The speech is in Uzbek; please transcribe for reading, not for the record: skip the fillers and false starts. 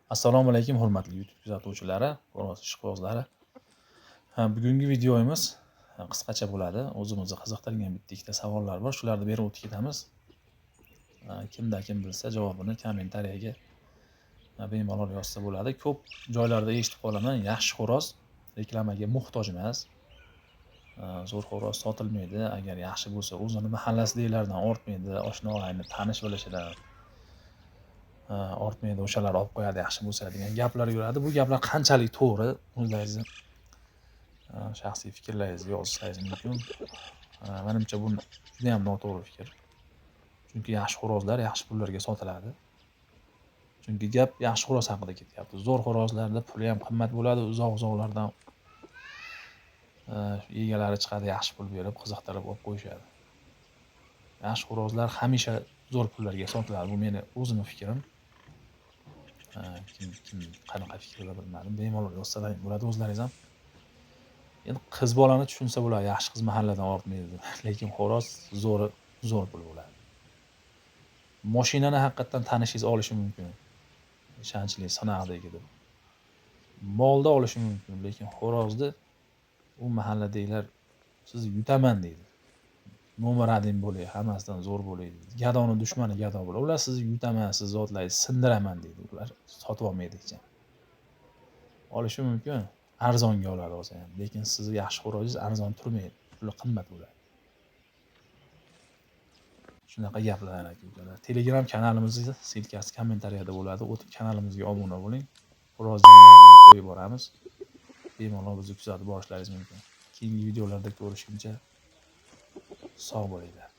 Assalomu alaykum hurmatli YouTube kuzatuvchilari, xo'roz ishqibozlari. Bugungi videomiz qisqacha bo'ladi. O'zimizni qiziqtirgan bitta ikkita savollar bor, shularni berib o'tib ketamiz. Kimda kim bilsa javobini kommentariyaga bemalol yozsa bo'ladi. Ko'p joylarda eshitib qolaman, yaxshi xo'roz reklamaga muhtoj emas. Zo'r xo'roz sotilmaydi, agar yaxshi bo'lsa o'zini mahallasidagilardan ortmaydi, oshna og'ayni tanish bilishidan ortmaydi, o'shalar olib qo'yadi yaxshi bo'lsa degan gaplar yuradi. Bu gaplar qanchalik to'g'ri, o'zlaringizni shaxsiy fikrlaringizni yozsangiz mumkin. Menimcha bu juda ham noto'g'ri fikr. Chunki yaxshi xo'rozlar yaxshi pullarga sotiladi. Chunki gap yaxshi xo'roz haqida ketyapti. Zo'r xo'rozlarda puli ham qimmat bo'ladi, uzoq-uzoqlardan egalari chiqadi, yaxshi pul berib, qiziqtirib olib qo'yishadi. Yaxshi xo'rozlar hamisha zo'r pullarga sotiladi. Bu meni o'zimning fikrim. Kim qanaqa fikrda bilmadim. Bemalol yozsalar bo'ladi o'zlaringiz ham. Endi qiz bolani tushunsa bo'ladi, yaxshi qiz mahalladan ortmaydi. Lekin xo'roz zo'r pul bo'ladi. Mashinani haqiqatan tanishingiz olishi mumkin. Ishonchli, sinaqdagi deb. Molda olishi mumkin, lekin xo'rozni u mahalladagilar sizni yutaman deydi. No'meradim bo'lay, hammasidan zo'r bo'lay deydi. Gadoni dushmani gado bo'ladi. Ular sizni yutaman, siz zotlarni sindiraman deydi. Ular sotib olmaydi hech ham. Olishi mumkin, arzonga oladi o'zi ham. Lekin sizni yaxshi xo'rozingiz arzon turmaydi. Puli qimmat bo'ladi. Shunaqa gaplar aka-ukalar. Telegram kanalimizning silkasi kommentariyada bo'ladi. O'tib kanalimizga obuna bo'ling. Xo'roz janglarini qo'yib boramiz. Bemalol bizni kuzatib borishlaringiz mumkin. Keyingi videolarda ko'rishguncha sog' bo'linglar.